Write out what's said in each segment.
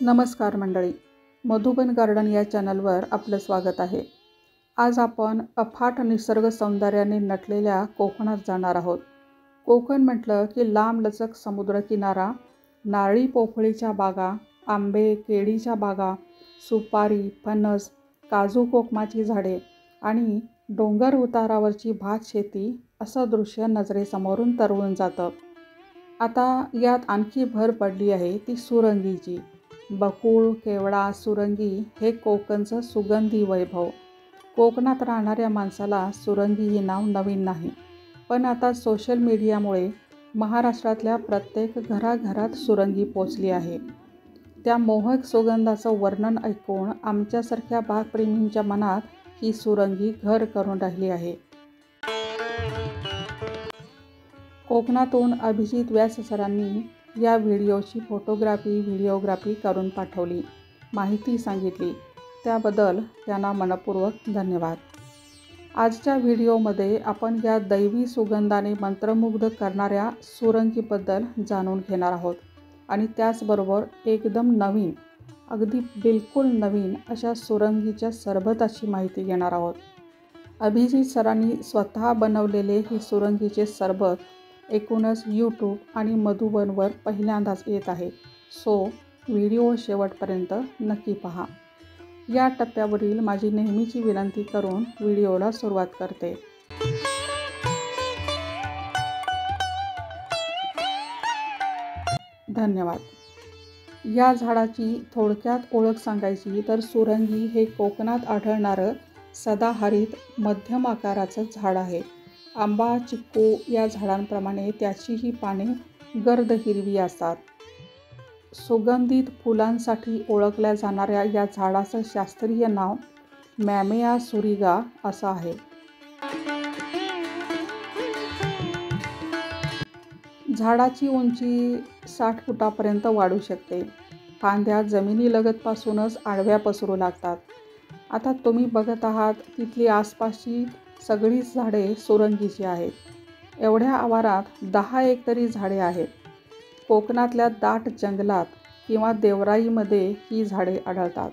नमस्कार मंडळी, मधुबन गार्डन या चॅनलवर आपलं स्वागत आहे. आज आपण अफाट निसर्ग सौंदर्याने नटलेल्या कोकणात जाणार आहोत. कोकण म्हटलं की लांबलचक समुद्रकिनारा, नारळी पोफळीच्या बागा, आंबे केळीच्या बागा, सुपारी, फणस, काजू कोकमाची झाडे आणि डोंगर उतारावरची भात शेती असं दृश्य नजरेसमोरून तरळून जातं. आता यात आणखी भर पडली आहे ती सुरंगीची. बकुळ, केवडा, सुरंगी हे कोकणचं सुगंधी वैभव. कोकणात राहणाऱ्या माणसाला सुरंगी हे नाव नवीन नाही, पण आता सोशल मीडियामुळे महाराष्ट्रातल्या प्रत्येक घराघरात सुरंगी पोचली आहे. त्या मोहक सुगंधाचं वर्णन ऐकून आमच्यासारख्या बागप्रेमींच्या मनात ही सुरंगी घर करून राहिली आहे. कोकणातून अभिजित व्यास सरांनी या व्हिडिओची व्हिडिओग्राफी करून पाठवली, माहिती सांगितली. त्याबद्दल त्यांना मनपूर्वक धन्यवाद. आजच्या व्हिडिओमध्ये आपण या दैवी सुगंधाने मंत्रमुग्ध करणाऱ्या सुरंगीबद्दल जाणून घेणार आहोत आणि त्याचबरोबर एकदम नवीन, अगदी बिलकुल नवीन अशा सुरंगीच्या सरबताची माहिती घेणार आहोत. अभिजित सरांनी स्वतः बनवलेले हे सुरंगीचे सरबत एकूणच यूट्यूब आणि मधुबनवर पहिल्यांदाच येत आहे. सो व्हिडिओ शेवटपर्यंत नक्की पहा. या टप्प्यावरील माझी नेहमीची विनंती करून व्हिडिओला सुरुवात करते. धन्यवाद. या झाडाची थोडक्यात ओळख सांगायची तर सुरंगी हे कोकणात आढळणारं सदाहरित मध्यम आकाराचं झाड आहे. आंबा, चिक्कू या झाडांप्रमाणे त्याचीही पाने गर्द हिरवी असतात. सुगंधित फुलांसाठी ओळखल्या जाणाऱ्या या झाडाचं शास्त्रीय नाव मॅमेया सुरिगा असं आहे. झाडाची उंची 60 फुटापर्यंत वाढू शकते. फांद्या जमिनीलगतपासूनच आडव्या पसरू लागतात. आता तुम्ही बघत आहात तिथली आसपासची सगळीच झाडे सुरंगीची आहेत. एवढ्या आवारात 10 तरी झाडे आहेत. कोकणातल्या दाट जंगलात किंवा देवराईमध्ये ही झाडे आढळतात.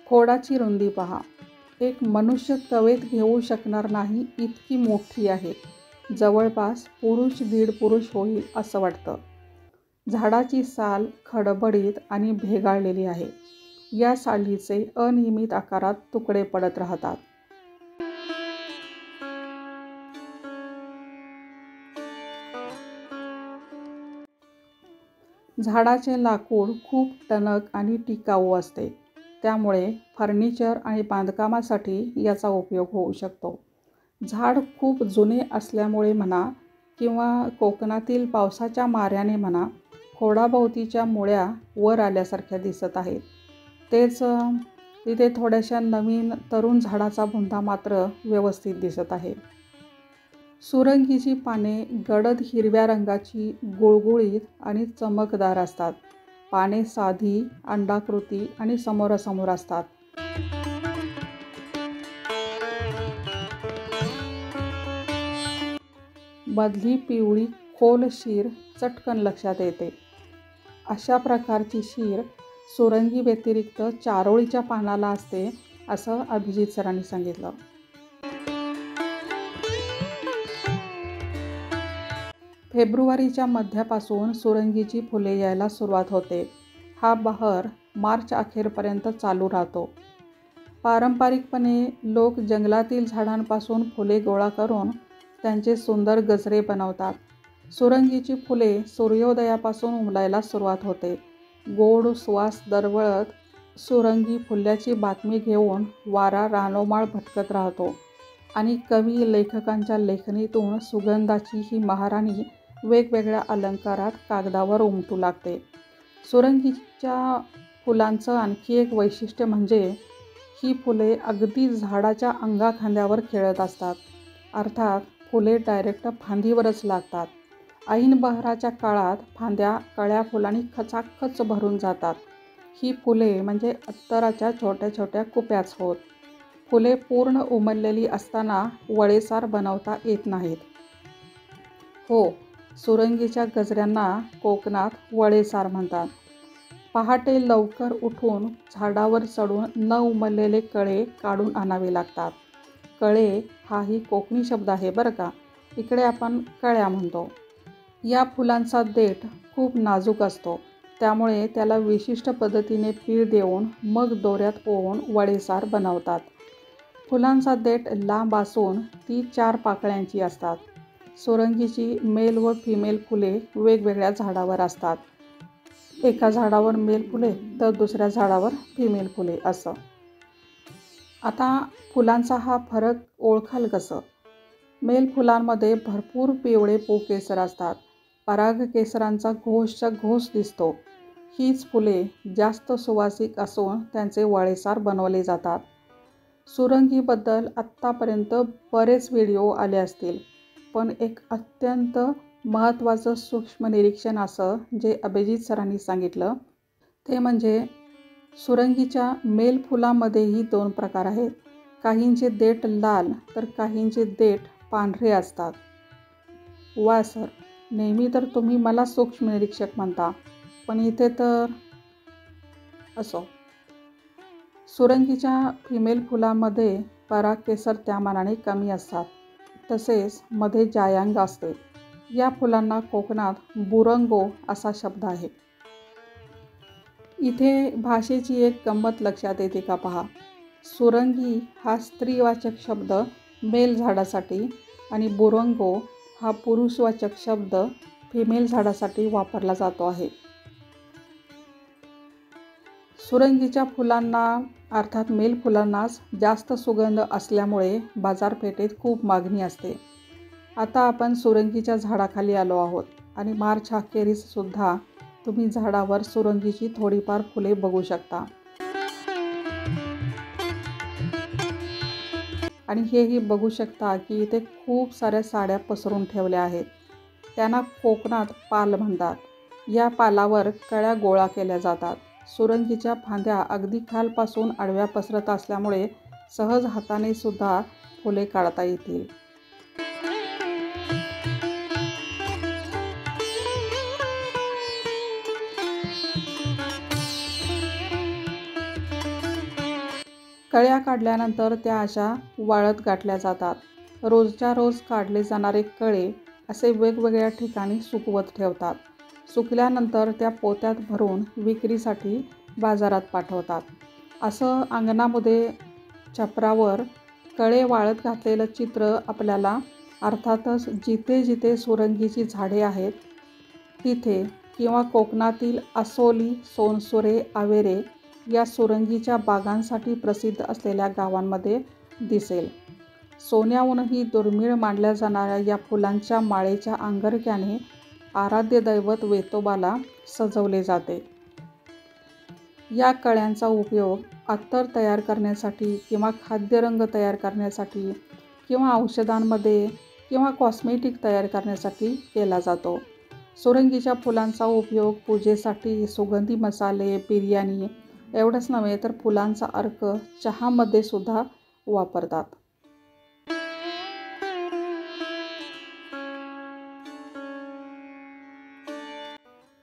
खोडाची रुंदी पहा. एक मनुष्य कवेत घेऊ शकणार नाही इतकी मोठी आहे. जवळपास पुरुष 1.5 पुरुष होईल असं वाटतं. झाडाची साल खडबडीत आणि भेगाळलेली आहे. या सालीचे अनियमित आकारात तुकडे पडत राहतात. झाडाचे लाकूड खूप टणक आणि टिकाऊ असते. त्यामुळे फर्निचर आणि बांधकामासाठी याचा उपयोग होऊ शकतो. झाड खूप जुने असल्यामुळे म्हणा किंवा कोकणातील पावसाच्या माऱ्याने म्हणा, खोडाभोवतीच्या मुळ्या वर आल्यासारख्या दिसत आहेत. तेच तिथे थोड्याशा नवीन तरुण झाडाचा बुंदा मात्र व्यवस्थित दिसत आहे. सुरंगीची पाने गडद हिरव्या रंगाची, गुळगुळीत आणि चमकदार असतात. पाने साधी, अंडाकृती आणि समोरासमोर असतात. मधली पिवळी खोल शीर चटकन लक्षात येते. अशा प्रकारची शीर सुरंगी व्यतिरिक्त चारोळीच्या पानाला असते असं अभिजित सरांनी सांगितलं. फेब्रुवारीच्या मध्यापासून सुरंगीची फुले यायला सुरुवात होते. हा बहर मार्च अखेरपर्यंत चालू राहतो. पारंपरिकपणे लोक जंगलातील झाडांपासून फुले गोळा करून त्यांचे सुंदर गजरे बनवतात. सुरंगीची फुले सूर्योदयापासून उमलायला सुरुवात होते. गोड सुवास दरवळत सुरंगी फुलल्याची बातमी घेऊन वारा रानोमाळ भटकत राहतो आणि कवी लेखकांच्या लेखणीतून सुगंधाची ही महाराणी वेगवेगळ्या अलंकारात कागदावर उमटू लागते. सुरंगीच्या फुलांचं आणखी एक वैशिष्ट्य म्हणजे ही फुले अगदी झाडाच्या अंगाखांद्यावर खेळत असतात. अर्थात फुले डायरेक्ट फांदीवरच लागतात. ऐन बहराच्या काळात फांद्या कळ्या फुलांनी खचाखच भरून जातात. ही फुले म्हणजे अत्तराच्या छोट्या छोट्या कुप्याच होत. फुले पूर्ण उमललेली असताना वडेसार बनवता येत नाहीत. हो, सुरंगीच्या गजऱ्यांना कोकणात वडेसार म्हणतात. पहाटे लवकर उठून झाडावर चढून न उमललेले कळे काढून आणावे लागतात. कळे हाही कोकणी शब्द आहे बरं का. इकडे आपण कळ्या म्हणतो. या फुलांचा देठ खूप नाजूक असतो, त्यामुळे त्याला विशिष्ट पद्धतीने पीळ देऊन मग दोऱ्यात ओवून वडेसार बनवतात. फुलांचा देठ लांब असून ती 4 पाकळ्यांची असतात. सुरंगीची मेल व फिमेल फुले वेगवेगळ्या झाडावर असतात. एका झाडावर मेल फुले तर दुसऱ्या झाडावर फिमेल फुले असं. आता फुलांचा हा फरक ओळखाल कसं? मेल फुलांमध्ये भरपूर पिवळे पूकेसर असतात. परागकेसरांचा घोसच्या घोस दिसतो. हीच फुले जास्त सुवासिक असून त्यांचे वडेसार बनवले जातात. सुरंगीबद्दल आत्तापर्यंत बरेच व्हिडिओ आले असतील, पण एक अत्यंत महत्त्वाचं सूक्ष्म निरीक्षण असं जे अभिजित सरांनी सांगितलं ते म्हणजे सुरंगीच्या मेल फुलांमध्येही 2 प्रकार आहेत. काहींचे देठ लाल तर काहींचे देठ पांढरे असतात. वा सर, नेहमी तर तुम्ही मला सूक्ष्म निरीक्षक म्हणता, पण इथे तर असो. सुरंगीच्या फिमेल फुलांमध्ये परागकेसर त्या मानाने कमी असतात. तसेच मध्ये जायांग असते. या फुलांना कोकणात बुरंगो असा शब्द आहे. इथे भाषेची एक गंमत लक्षात येते का पहा. सुरंगी हा स्त्रीवाचक शब्द मेल झाडासाठी आणि बुरंगो हा पुरुषवाचक शब्द फिमेल झाडासाठी वापरला जातो आहे. सुरंगीच्या फुलांना अर्थात मेल फुलांनाच जास्त सुगंध असल्यामुळे बाजारपेठेत खूप मागणी असते. आता आपण सुरंगीच्या झाडाखाली आलो आहोत आणि मार्च अखेरीस सुद्धा तुम्ही झाडावर सुरंगीची थोडीफार फुले बघू शकता. आणि हेही बघू शकता की इथे खूप साऱ्या साड्या पसरून ठेवल्या आहेत. त्यांना कोकणात पाल म्हणतात. या पालावर कळ्या गोळा केल्या जातात. सुरंगीच्या फांद्या अगदी खालपासून आडव्या पसरत असल्यामुळे सहज हाताने सुद्धा फुले काढता येतील. कळ्या काढल्यानंतर त्या अशा वाळत गाठल्या जातात. रोजच्या रोज काढले जाणारे कळे असे वेगवेगळ्या ठिकाणी सुकवत ठेवतात. सुकल्यानंतर त्या पोत्यात भरून विक्रीसाठी बाजारात पाठवतात. असं अंगणामध्ये छपरावर कळे वाळत घातलेलं चित्र आपल्याला अर्थातच जिथे जिथे सुरंगीची झाडे आहेत तिथे किंवा कोकणातील असोली, सोनसुरे, आवेरे या सुरंगीच्या बागांसाठी प्रसिद्ध असलेल्या गावांमध्ये दिसेल. सोन्याहूनही दुर्मिळ मानल्या जाणाऱ्या या फुलांच्या माळेच्या अंगरक्याने आराध्य दैवत वेतोबाला सजवले जाते. या कळ्यांचा उपयोग अत्तर तयार करण्यासाठी किंवा खाद्यरंग तयार करण्यासाठी किंवा औषधांमध्ये किंवा कॉस्मेटिक तयार करण्यासाठी केला जातो. सुरंगीच्या फुलांचा उपयोग पूजेसाठी, सुगंधी मसाले, बिर्याणी एवढंच नव्हे तर फुलांचा अर्क चहामध्ये सुद्धा वापरतात.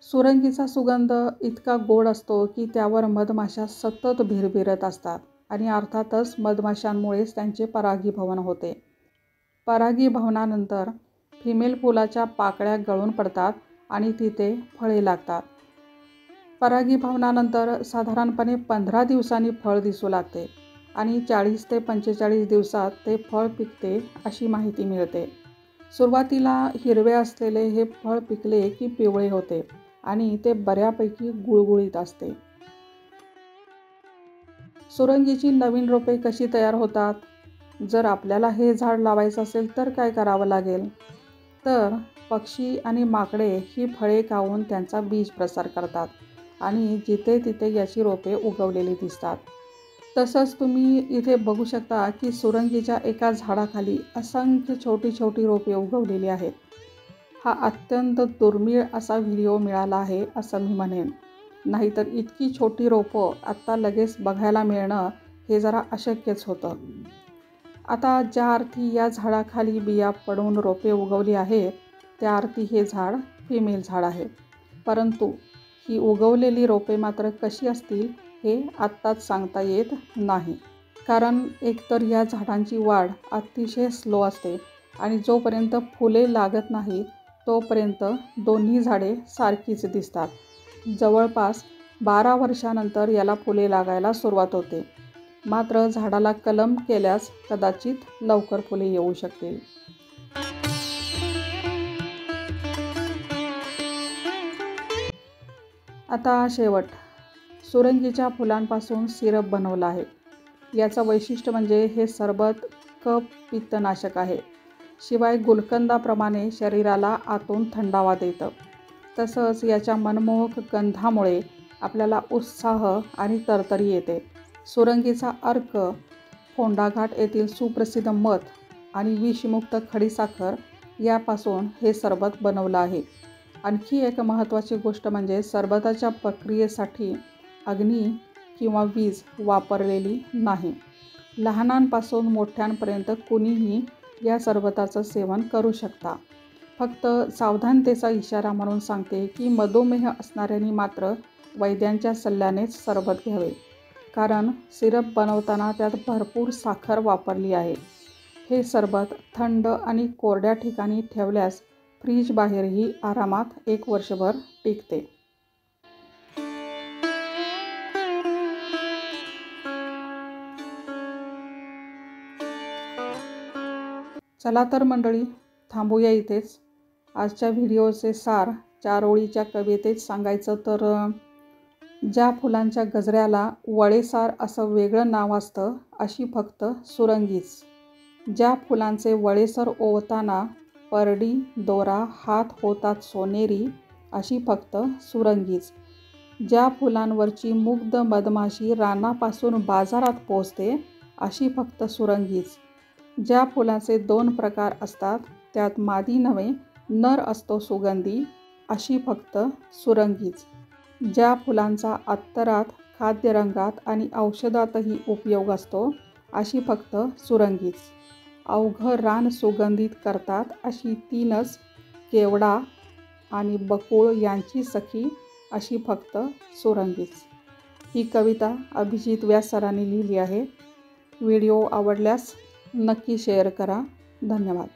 सुरंगीचा सुगंध इतका गोड असतो की त्यावर मधमाशा सतत भिरभिरत असतात आणि अर्थातच मधमाशांमुळेच त्यांचे परागीभवन होते. परागीभवनानंतर फिमेल फुलाच्या पाकळ्या गळून पडतात आणि तिथे फळे लागतात. परागीभवनानंतर साधारणपणे 15 दिवसांनी फळ दिसू लागते आणि 40 ते 45 दिवसात ते फळ पिकते अशी माहिती मिळते. सुरुवातीला हिरवे असलेले हे फळ पिकले की पिवळे होते आणि ते बऱ्यापैकी गुळगुळीत असते. सुरंगीची नवीन रोपे कशी तयार होतात? जर आपल्याला हे झाड लावायचं असेल तर काय करावं लागेल? तर पक्षी आणि माकडे ही फळे खाऊन त्यांचा बीज प्रसार करतात आणि जिथे तिथे याची रोपे उगवलेली दिसतात. तसंच तुम्ही इथे बघू शकता की सुरंगीच्या एका झाडाखाली असंख्य छोटी छोटी रोपे उगवलेली आहेत. हा अत्यंत दुर्मिळ असा व्हिडिओ मिळाला आहे असं मी म्हणेन. नाहीतर इतकी छोटी रोपं आत्ता लगेच बघायला मिळणं हे जरा अशक्यच होतं. आता ज्या अर्थी या झाडाखाली बिया पडून रोपे उगवली आहेत त्या अर्थी हे झाड फिमेल झाड आहे. परंतु ही उगवलेली रोपे मात्र कशी असतील हे आत्ताच सांगता येत नाही. कारण एकतर या झाडांची वाढ अतिशय स्लो असते आणि जोपर्यंत फुले लागत नाहीत तोपर्यंत दोन्ही झाडे सारखीच दिसतात. जवळपास 12 वर्षानंतर याला फुले लागायला सुरुवात होते. मात्र झाडाला कलम केल्यास कदाचित लवकर फुले येऊ शकतील. आता शेवट, सुरंगीच्या फुलांपासून सिरप बनवला आहे. याचं वैशिष्ट्य म्हणजे हे सरबत कफ पित्तनाशक आहे. शिवाय गुलकंदाप्रमाणे शरीराला आतून थंडावा देतं. तसंच याच्या मनमोहक गंधामुळे आपल्याला उत्साह आणि तरतरी येते. सुरंगीचा अर्क, फोंडाघाट येथील सुप्रसिद्ध मध आणि विषमुक्त खडीसाखर यापासून हे सरबत बनवलं आहे. आणखी एक महत्त्वाची गोष्ट म्हणजे सरबताच्या प्रक्रियेसाठी अग्नी किंवा वीज वापरलेली नाही. लहानांपासून मोठ्यांपर्यंत कुणीही या सरबताचं सेवन करू शकता. फक्त सावधानतेचा इशारा म्हणून सांगते की मधुमेह असणाऱ्यांनी मात्र वैद्यांच्या सल्ल्यानेच सरबत घ्यावे. कारण सिरप बनवताना त्यात भरपूर साखर वापरली आहे. हे सरबत थंड आणि कोरड्या ठिकाणी ठेवल्यास फ्रीज बाहेरही आरामात 1 वर्षभर टिकते. चला तर मंडळी, थांबूया इथेच. आजच्या व्हिडिओचे सार 4 ओळीच्या कवितेत सांगायचं तर, ज्या फुलांच्या गजऱ्याला वळेसार असं वेगळं नाव असतं अशी फक्त सुरंगीच. ज्या फुलांचे वळेसर ओवताना परडी दोरा हात होतात सोनेरी अशी फक्त सुरंगीच. ज्या फुलांवरची मुग्ध मधमाशी रानापासून बाजारात पोचते अशी फक्त सुरंगीच. ज्या फुलाचे 2 प्रकार असतात त्यात मादी नव्हे नर असतो सुगंधी अशी फक्त सुरंगीच. ज्या फुलांचा अत्तरात, खाद्यरंगात आणि औषधातही उपयोग असतो अशी फक्त सुरंगीच. अवघं रान सुगंधित करतात अशी 3च, केवडा आणि बकुळ यांची सखी अशी फक्त सुरंगीच. ही कविता अभिजित व्यास सरांनी लिहिली आहे. व्हिडिओ आवडल्यास नक्की शेअर करा. धन्यवाद.